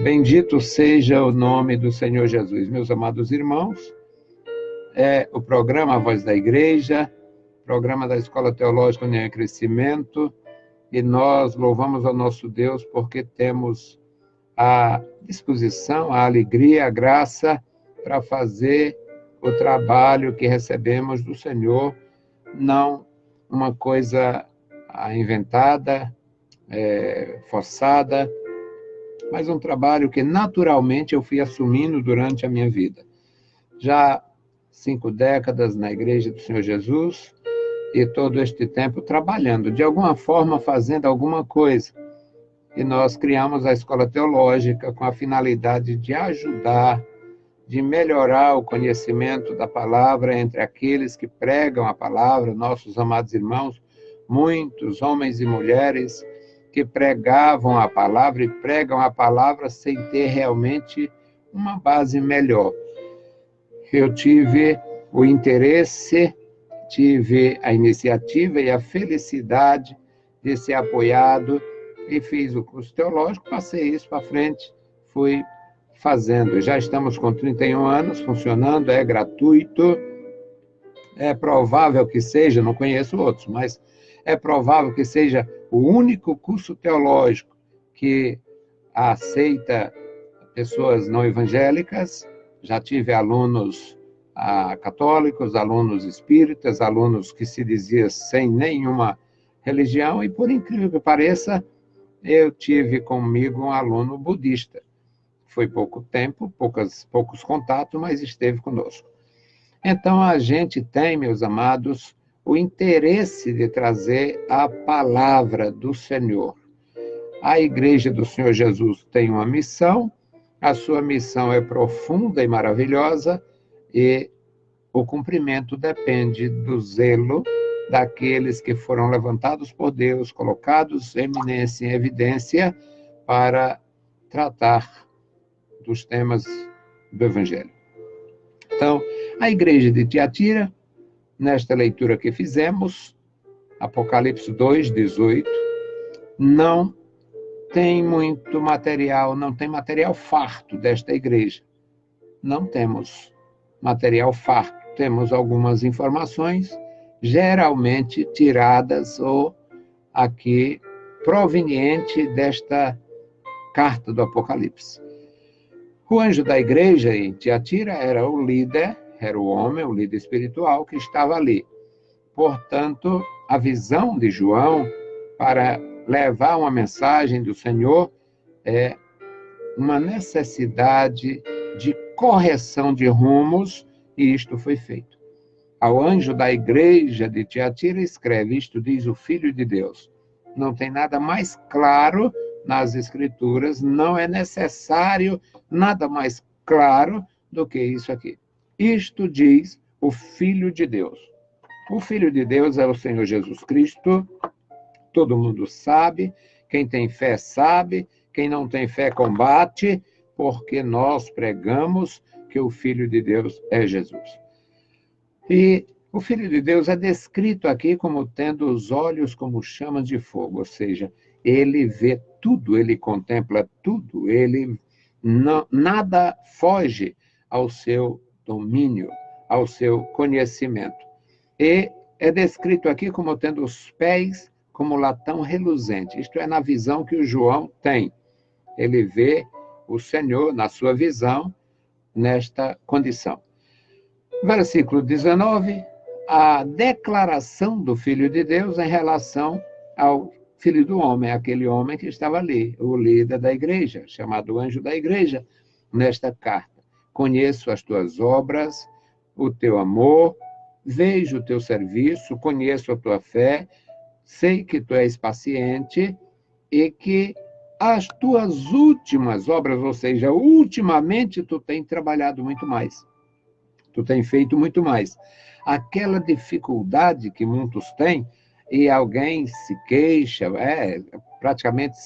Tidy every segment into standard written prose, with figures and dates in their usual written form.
Bendito seja o nome do Senhor Jesus. Meus amados irmãos, é o programa A Voz da Igreja, programa da Escola Teológica União e Crescimento, e nós louvamos ao nosso Deus porque temos a disposição, a alegria, a graça para fazer o trabalho que recebemos do Senhor, não uma coisa inventada, forçada, mas um trabalho que naturalmente eu fui assumindo durante a minha vida. Já 5 décadas na Igreja do Senhor Jesus e todo este tempo trabalhando, de alguma forma fazendo alguma coisa. E nós criamos a Escola Teológica com a finalidade de ajudar, de melhorar o conhecimento da palavra entre aqueles que pregam a palavra, nossos amados irmãos, muitos homens e mulheres que pregavam a palavra e pregam a palavra sem ter realmente uma base melhor. Eu tive o interesse, tive a iniciativa e a felicidade de ser apoiado e fiz o curso teológico, passei isso para frente, fui fazendo. Já estamos com 31 anos funcionando, é gratuito, é provável que seja, não conheço outros, mas é provável que seja o único curso teológico que aceita pessoas não evangélicas. Já tive alunos católicos, alunos espíritas, alunos que se diziam sem nenhuma religião, e por incrível que pareça, eu tive comigo um aluno budista. Foi pouco tempo, poucos contatos, mas esteve conosco. Então, a gente tem, meus amados, o interesse de trazer a palavra do Senhor. A Igreja do Senhor Jesus tem uma missão, a sua missão é profunda e maravilhosa, e o cumprimento depende do zelo daqueles que foram levantados por Deus, colocados em evidência para tratar dos temas do Evangelho. Então, a Igreja de Tiatira, nesta leitura que fizemos, Apocalipse 2:18, não tem muito material, não tem material farto desta igreja. Não temos material farto. Temos algumas informações, geralmente tiradas ou aqui proveniente desta carta do Apocalipse. O anjo da igreja em Tiatira era o líder, era o homem, o líder espiritual que estava ali. Portanto, a visão de João para levar uma mensagem do Senhor é uma necessidade de correção de rumos, e isto foi feito. Ao anjo da igreja de Tiatira escreve: isto diz o Filho de Deus. Não tem nada mais claro nas Escrituras, não é necessário nada mais claro do que isso aqui. Isto diz o Filho de Deus. O Filho de Deus é o Senhor Jesus Cristo. Todo mundo sabe, quem tem fé sabe, quem não tem fé combate, porque nós pregamos que o Filho de Deus é Jesus. E o Filho de Deus é descrito aqui como tendo os olhos como chamas de fogo, ou seja, ele vê tudo, ele contempla tudo, ele nada foge ao seu domínio, ao seu conhecimento. E é descrito aqui como tendo os pés como latão reluzente. Isto é na visão que o João tem. Ele vê o Senhor, na sua visão, nesta condição. Versículo 19, a declaração do Filho de Deus em relação ao Filho do Homem, aquele homem que estava ali, o líder da igreja, chamado anjo da igreja, nesta carta. Conheço as tuas obras, o teu amor, vejo o teu serviço, conheço a tua fé, sei que tu és paciente e que as tuas últimas obras, ou seja, ultimamente tu tem trabalhado muito mais. Tu tem feito muito mais. Aquela dificuldade que muitos têm, e alguém se queixa, praticamente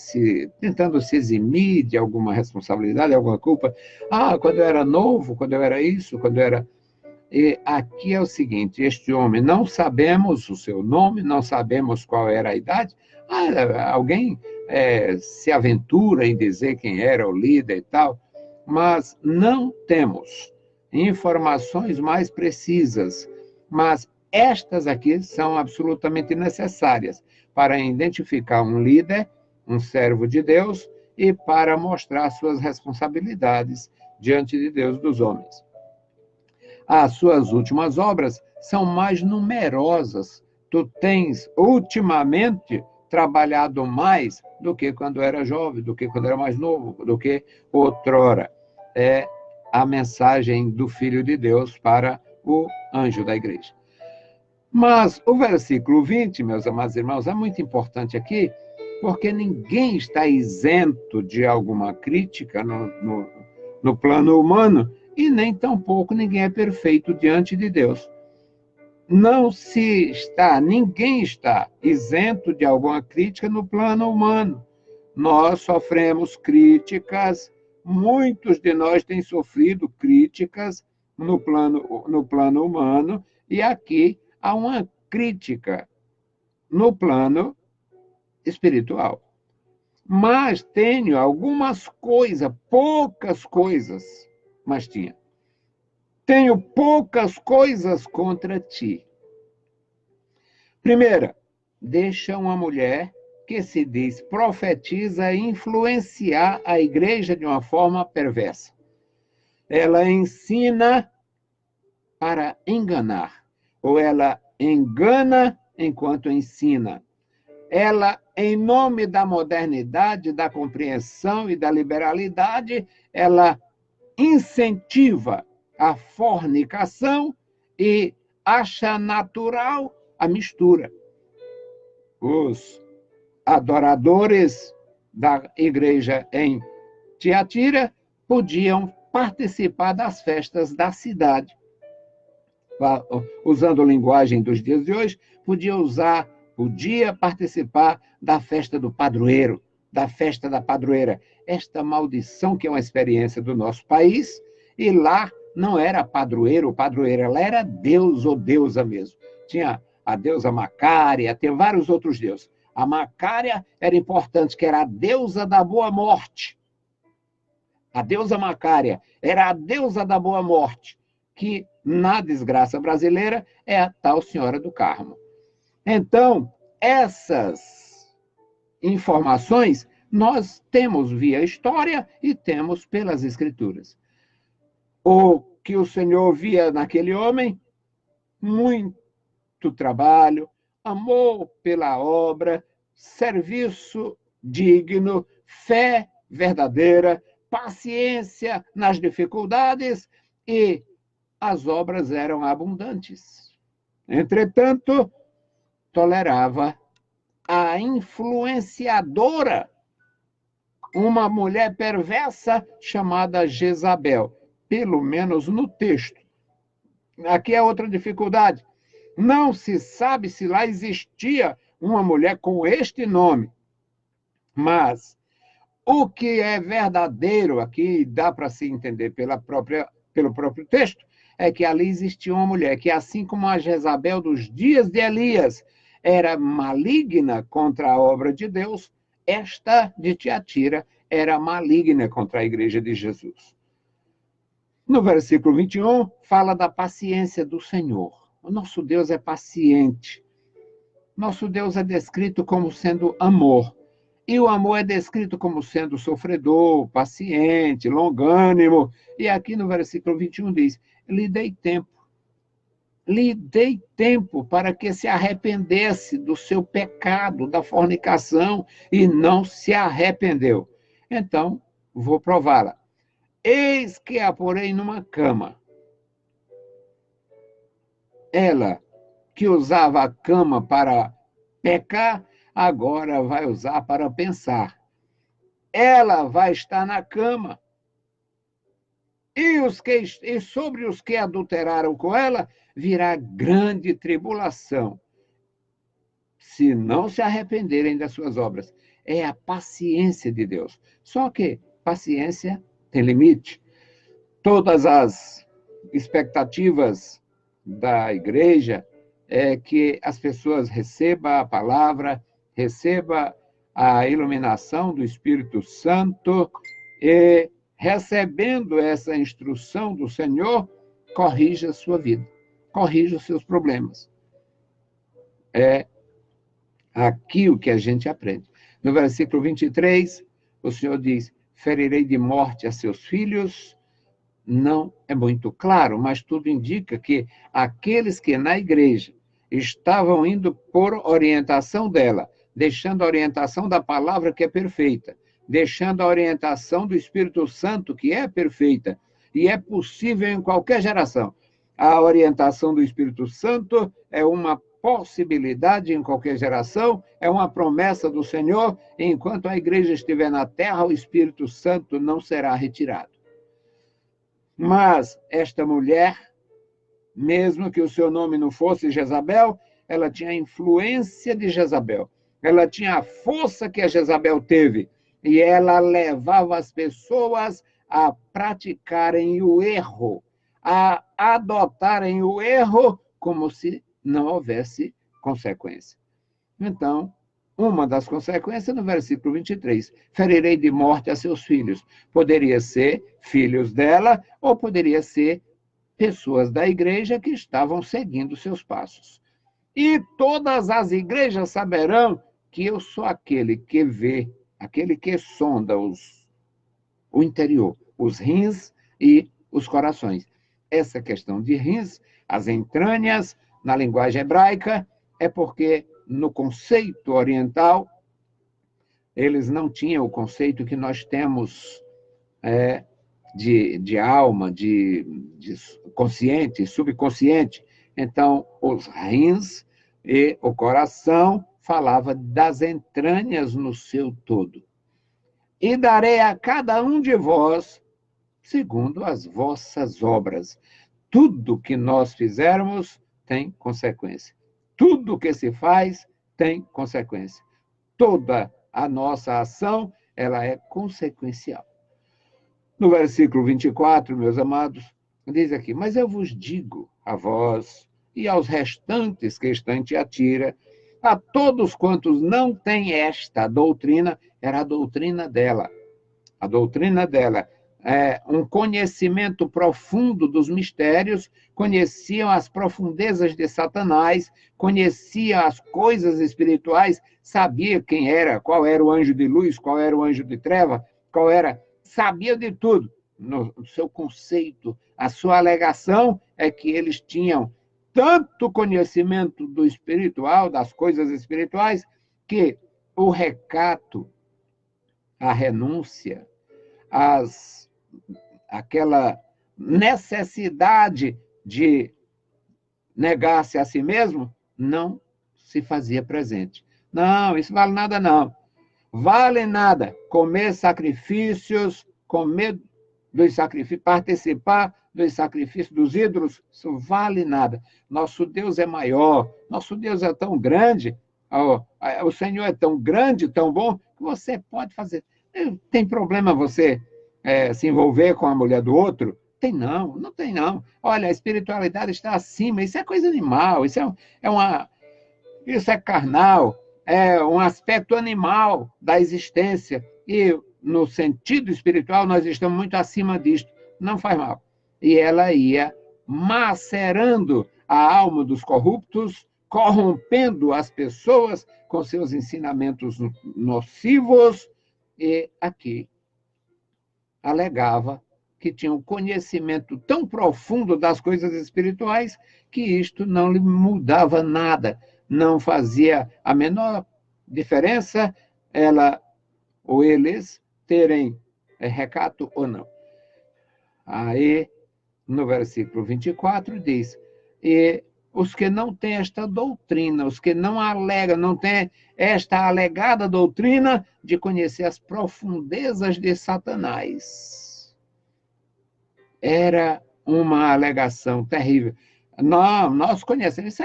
tentando se eximir de alguma responsabilidade, alguma culpa. Quando eu era novo, quando eu era isso, quando eu era... E aqui é o seguinte, este homem, não sabemos o seu nome, não sabemos qual era a idade. Alguém se aventura em dizer quem era o líder e tal, mas não temos informações mais precisas. Mas estas aqui são absolutamente necessárias para identificar um líder, um servo de Deus, e para mostrar suas responsabilidades diante de Deus dos homens. As suas últimas obras são mais numerosas. Tu tens, ultimamente, trabalhado mais do que quando era jovem, do que quando era mais novo, do que outrora. É a mensagem do Filho de Deus para o anjo da igreja. Mas o versículo 20, meus amados irmãos, é muito importante aqui, porque ninguém está isento de alguma crítica no plano humano, e nem tampouco ninguém é perfeito diante de Deus. Ninguém está isento de alguma crítica no plano humano. Nós sofremos críticas, muitos de nós têm sofrido críticas no plano humano, e aqui há uma crítica no plano espiritual. Mas tenho algumas coisas, poucas coisas, mas tinha. Tenho poucas coisas contra ti. Primeira, deixa uma mulher que se diz profetiza influenciar a igreja de uma forma perversa. Ela ensina para enganar, ou ela engana enquanto ensina. Ela, em nome da modernidade, da compreensão e da liberalidade, ela incentiva a fornicação e acha natural a mistura. Os adoradores da igreja em Tiatira podiam participar das festas da cidade. Usando a linguagem dos dias de hoje, podia participar da festa do padroeiro, da festa da padroeira. Esta maldição que é uma experiência do nosso país, e lá não era padroeiro ou padroeira, ela era deus ou deusa mesmo. Tinha a deusa Macária, tem vários outros deuses. A Macária era importante, que era a deusa da boa morte. A deusa Macária era a deusa da boa morte, que na desgraça brasileira é a tal Senhora do Carmo. Então, essas informações nós temos via história e temos pelas Escrituras. O que o Senhor via naquele homem? Muito trabalho, amor pela obra, serviço digno, fé verdadeira, paciência nas dificuldades, e as obras eram abundantes. Entretanto, tolerava a influenciadora, uma mulher perversa chamada Jezabel, pelo menos no texto. Aqui é outra dificuldade. Não se sabe se lá existia uma mulher com este nome, mas o que é verdadeiro aqui, dá para se entender pelo próprio texto, é que ali existia uma mulher que, assim como a Jezabel dos dias de Elias era maligna contra a obra de Deus, esta de Tiatira era maligna contra a igreja de Jesus. No versículo 21, fala da paciência do Senhor. O nosso Deus é paciente. Nosso Deus é descrito como sendo amor. E o amor é descrito como sendo sofredor, paciente, longânimo. E aqui no versículo 21 diz, lhe dei tempo para que se arrependesse do seu pecado, da fornicação, e não se arrependeu. Então, vou prová-la. Eis que a porei numa cama. Ela, que usava a cama para pecar, agora vai usar para pensar. Ela vai estar na cama. E sobre os que adulteraram com ela, virá grande tribulação, se não se arrependerem das suas obras. É a paciência de Deus. Só que paciência tem limite. Todas as expectativas da igreja é que as pessoas recebam a palavra, recebam a iluminação do Espírito Santo e, recebendo essa instrução do Senhor, corrija a sua vida, corrija os seus problemas. É aqui o que a gente aprende. No versículo 23, o Senhor diz: ferirei de morte a seus filhos. Não é muito claro, mas tudo indica que aqueles que na igreja estavam indo por orientação dela, deixando a orientação da palavra que é perfeita, deixando a orientação do Espírito Santo que é perfeita, e é possível em qualquer geração. A orientação do Espírito Santo é uma possibilidade em qualquer geração, é uma promessa do Senhor. Enquanto a igreja estiver na terra, o Espírito Santo não será retirado. Mas esta mulher, mesmo que o seu nome não fosse Jezabel, ela tinha a influência de Jezabel. Ela tinha a força que a Jezabel teve. E ela levava as pessoas a praticarem o erro, a adotarem o erro como se não houvesse consequência. Então, uma das consequências no versículo 23, ferirei de morte a seus filhos. Poderia ser filhos dela ou poderia ser pessoas da igreja que estavam seguindo seus passos. E todas as igrejas saberão que eu sou aquele que vê, aquele que sonda o interior, os rins e os corações. Essa questão de rins, as entranhas, na linguagem hebraica, é porque no conceito oriental, eles não tinham o conceito que nós temos de alma, de consciente, subconsciente. Então, os rins e o coração falava das entranhas no seu todo. E darei a cada um de vós segundo as vossas obras. Tudo que nós fizermos tem consequência. Tudo que se faz tem consequência. Toda a nossa ação, ela é consequencial. No versículo 24, meus amados, diz aqui: mas eu vos digo a vós e aos restantes que estão em Tiatira, a todos quantos não têm esta doutrina, era a doutrina dela. A doutrina dela é um conhecimento profundo dos mistérios, conheciam as profundezas de Satanás, conhecia as coisas espirituais, sabia quem era, qual era o anjo de luz, qual era o anjo de treva, sabia de tudo. No seu conceito, a sua alegação é que eles tinham tanto conhecimento do espiritual, das coisas espirituais, que o recato, a renúncia, aquela necessidade de negar-se a si mesmo não se fazia presente. Não, isso vale nada não. Vale nada comer sacrifícios, comer dos sacrifícios, participar dos sacrifícios dos ídolos, isso vale nada. Nosso Deus é maior, nosso Deus é tão grande, o Senhor é tão grande, tão bom, que você pode fazer. Tem problema você se envolver com a mulher do outro? Tem não, não tem não. Olha, a espiritualidade está acima, isso é coisa animal, isso é carnal, é um aspecto animal da existência. E no sentido espiritual nós estamos muito acima disto. Não faz mal. E ela ia macerando a alma dos corruptos, corrompendo as pessoas com seus ensinamentos nocivos, e aqui alegava que tinha um conhecimento tão profundo das coisas espirituais que isto não lhe mudava nada, não fazia a menor diferença ela ou eles terem recato ou não. Aí, no versículo 24, diz: e os que não têm esta doutrina, os que não alegam, não têm esta alegada doutrina de conhecer as profundezas de Satanás. Era uma alegação terrível. Não, nós conhecemos.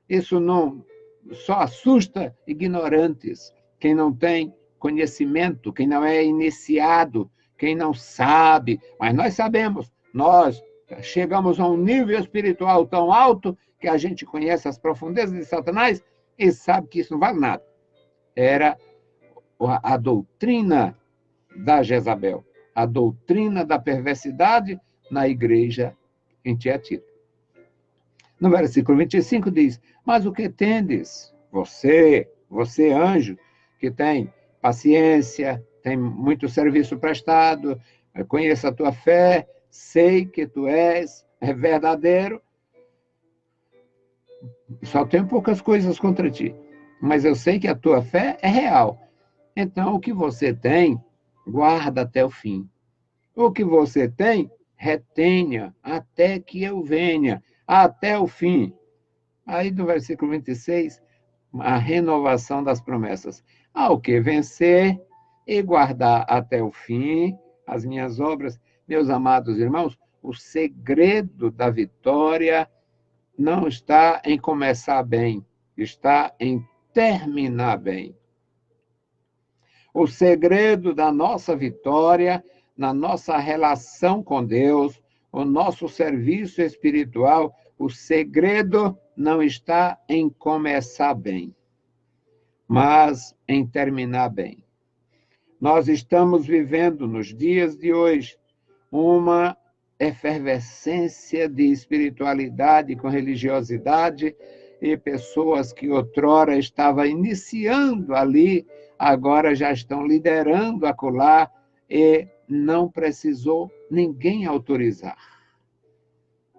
Isso não só assusta ignorantes, quem não tem conhecimento, quem não é iniciado, quem não sabe. Mas nós sabemos, nós chegamos a um nível espiritual tão alto que a gente conhece as profundezas de Satanás e sabe que isso não vale nada. era a doutrina da Jezabel, a doutrina da perversidade na igreja em Tiatira. No versículo 25 diz: mas o que tendes? Você anjo, que tem paciência, tem muito serviço prestado, conheço a tua fé, sei que tu és verdadeiro, só tenho poucas coisas contra ti, mas eu sei que a tua fé é real. Então, o que você tem, guarda até o fim. O que você tem, retenha até que eu venha, até o fim. Aí, do versículo 26, a renovação das promessas. Ao que vencer e guardar até o fim as minhas obras. Meus amados irmãos, o segredo da vitória não está em começar bem, está em terminar bem. O segredo da nossa vitória, na nossa relação com Deus, o nosso serviço espiritual, o segredo não está em começar bem, mas em terminar bem. Nós estamos vivendo nos dias de hoje uma efervescência de espiritualidade com religiosidade, e pessoas que outrora estavam iniciando ali, agora já estão liderando acolá, e não precisou ninguém autorizar.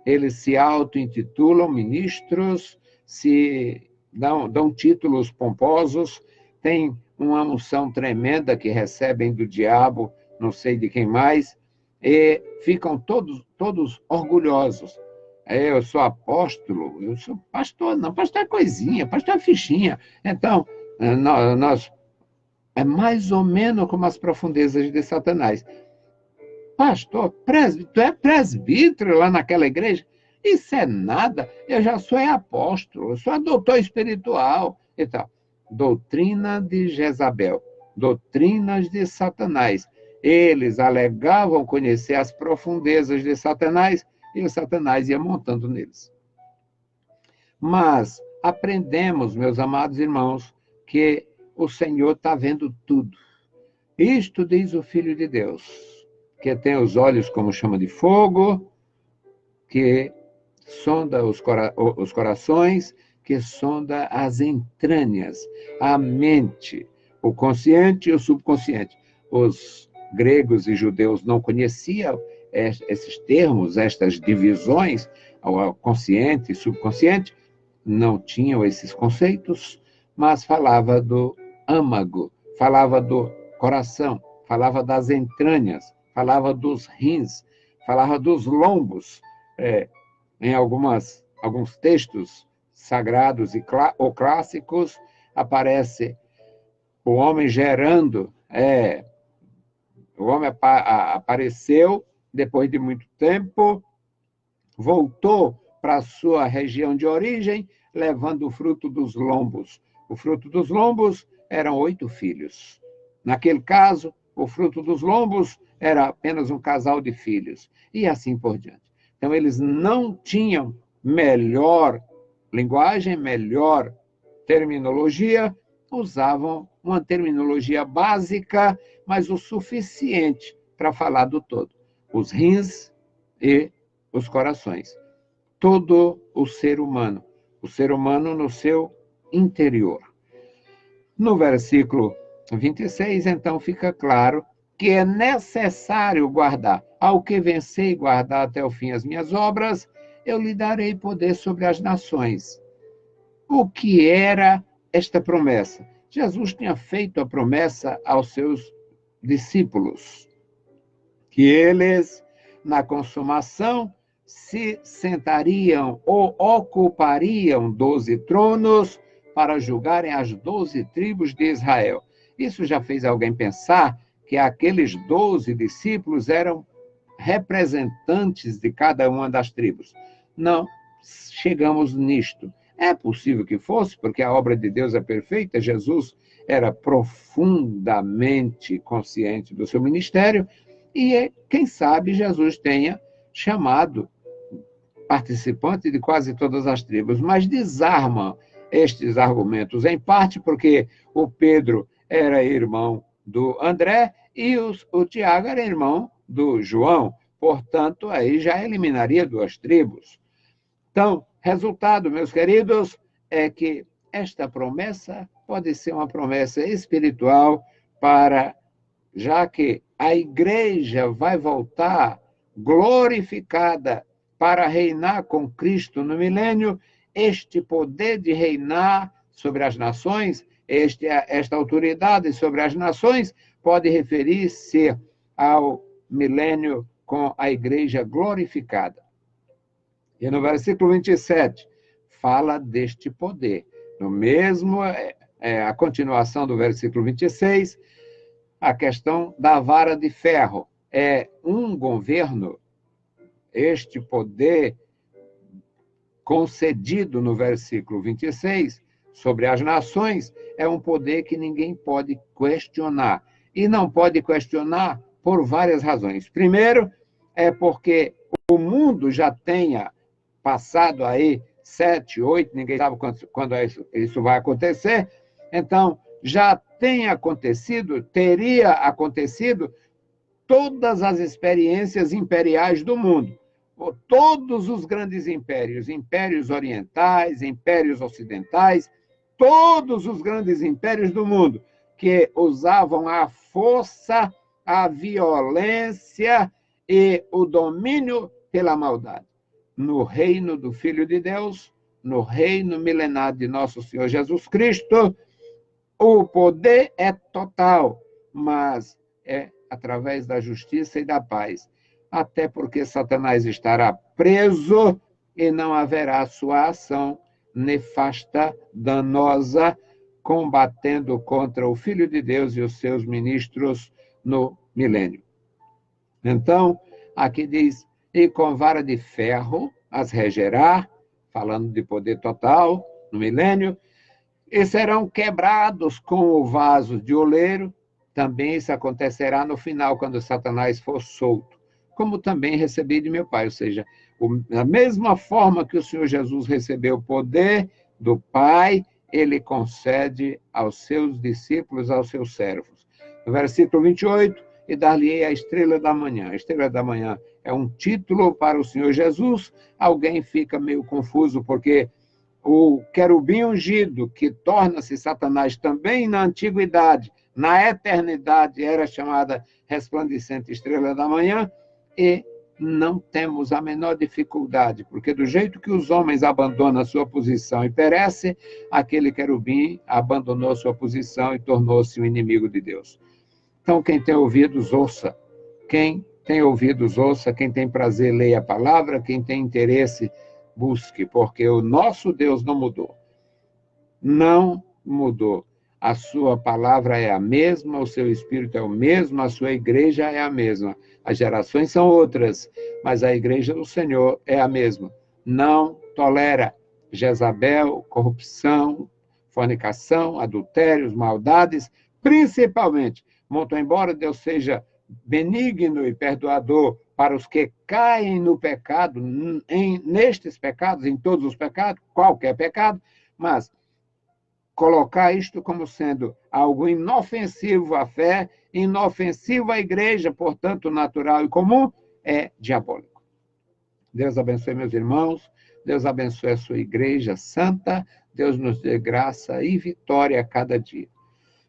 Eles se auto-intitulam ministros, se dão títulos pomposos, têm uma unção tremenda que recebem do diabo, não sei de quem mais, e ficam todos orgulhosos. Eu sou apóstolo, eu sou pastor, não, pastor é coisinha, pastor é fichinha. Então, nós é mais ou menos como as profundezas de Satanás. Pastor, tu é presbítero lá naquela igreja? Isso é nada, eu já sou apóstolo, eu sou doutor espiritual. Então, doutrina de Jezabel, doutrinas de Satanás. Eles alegavam conhecer as profundezas de Satanás, e o Satanás ia montando neles. Mas aprendemos, meus amados irmãos, que o Senhor está vendo tudo. Isto diz o Filho de Deus, que tem os olhos como chama de fogo, que sonda os corações, que sonda as entranhas, a mente, o consciente e o subconsciente. Os gregos e judeus não conheciam esses termos, estas divisões, o consciente e subconsciente, não tinham esses conceitos, mas falava do âmago, falava do coração, falava das entranhas, falava dos rins, falava dos lombos. Em alguns textos sagrados ou clássicos, aparece o homem gerando. O homem apareceu depois de muito tempo, voltou para a sua região de origem, levando o fruto dos lombos. O fruto dos lombos eram 8 filhos. Naquele caso, o fruto dos lombos era apenas um casal de filhos, e assim por diante. Então, eles não tinham melhor linguagem, melhor terminologia, usavam uma terminologia básica, mas o suficiente para falar do todo. Os rins e os corações. Todo o ser humano no seu interior. No versículo 26, então, fica claro que é necessário guardar. Ao que vencer e guardar até o fim as minhas obras, eu lhe darei poder sobre as nações. O que era esta promessa? Jesus tinha feito a promessa aos seus discípulos, que eles, na consumação, se sentariam ou ocupariam 12 tronos para julgarem as 12 tribos de Israel. Isso já fez alguém pensar que aqueles 12 discípulos eram representantes de cada uma das tribos. Não chegamos nisto. É possível que fosse, porque a obra de Deus é perfeita, Jesus era profundamente consciente do seu ministério, e quem sabe Jesus tenha chamado participantes de quase todas as tribos, mas desarma estes argumentos, em parte porque o Pedro era irmão do André e o Tiago era irmão do João. Portanto, aí já eliminaria duas tribos. Então, resultado, meus queridos, é que esta promessa pode ser uma promessa espiritual para, já que a igreja vai voltar glorificada para reinar com Cristo no milênio, este poder de reinar sobre as nações, esta autoridade sobre as nações, pode referir-se ao milênio com a igreja glorificada. E no versículo 27, fala deste poder. No mesmo, a continuação do versículo 26, a questão da vara de ferro. É um governo, este poder concedido no versículo 26, sobre as nações, é um poder que ninguém pode questionar. E não pode questionar por várias razões. Primeiro, é porque o mundo já tenha passado aí 7, 8, ninguém sabe quando isso vai acontecer, então já tem acontecido, teria acontecido todas as experiências imperiais do mundo. Todos os grandes impérios, impérios orientais, impérios ocidentais, todos os grandes impérios do mundo que usavam a força, a violência e o domínio pela maldade. No reino do Filho de Deus, no reino milenar de nosso Senhor Jesus Cristo, o poder é total, mas é através da justiça e da paz. Até porque Satanás estará preso e não haverá sua ação nefasta, danosa, combatendo contra o Filho de Deus e os seus ministros no milênio. Então, aqui diz, e com vara de ferro as regerá, falando de poder total no milênio, e serão quebrados com o vaso de oleiro. Também isso acontecerá no final, quando Satanás for solto, como também recebi de meu Pai. Ou seja, da mesma forma que o Senhor Jesus recebeu o poder do Pai, ele concede aos seus discípulos, aos seus servos. No versículo 28, e dar-lhe-ei a estrela da manhã. A estrela da manhã é um título para o Senhor Jesus. Alguém fica meio confuso, porque o querubim ungido, que torna-se Satanás também na antiguidade, na eternidade, era chamada resplandecente estrela da manhã, e não temos a menor dificuldade, porque do jeito que os homens abandonam a sua posição e perecem, aquele querubim abandonou sua posição e tornou-se um inimigo de Deus. Então, quem tem ouvidos, ouça. Quem tem ouvidos, ouça. Quem tem prazer, leia a palavra. Quem tem interesse, busque, porque o nosso Deus não mudou. Não mudou. A sua palavra é a mesma, o seu espírito é o mesmo, a sua igreja é a mesma. As gerações são outras, mas a igreja do Senhor é a mesma. Não tolera Jezabel, corrupção, fornicação, adultérios, maldades, principalmente. Muito embora Deus seja benigno e perdoador para os que caem no pecado, nestes pecados, em todos os pecados, qualquer pecado, mas colocar isto como sendo algo inofensivo à fé, inofensivo à igreja, portanto, natural e comum, é diabólico. Deus abençoe meus irmãos, Deus abençoe a sua igreja santa, Deus nos dê graça e vitória a cada dia.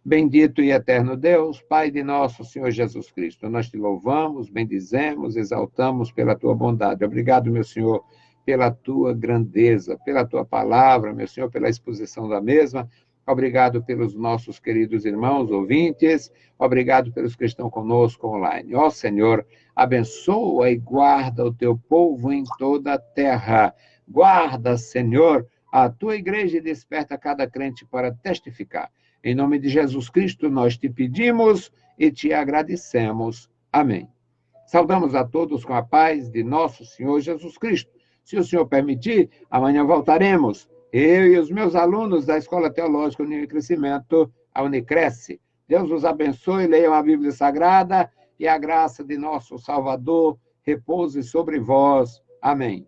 Bendito e eterno Deus, Pai de nosso Senhor Jesus Cristo, nós te louvamos, bendizemos, exaltamos pela tua bondade. Obrigado, meu Senhor, pela tua grandeza, pela tua palavra, meu Senhor, pela exposição da mesma. Obrigado pelos nossos queridos irmãos ouvintes, obrigado pelos que estão conosco online. Ó Senhor, abençoa e guarda o teu povo em toda a terra. Guarda, Senhor, a tua igreja e desperta cada crente para testificar. Em nome de Jesus Cristo, nós te pedimos e te agradecemos. Amém. Saudamos a todos com a paz de nosso Senhor Jesus Cristo. Se o Senhor permitir, amanhã voltaremos. Eu e os meus alunos da Escola Teológica União e Crescimento, a Unicresce. Deus os abençoe, leiam a Bíblia Sagrada e a graça de nosso Salvador repouse sobre vós. Amém.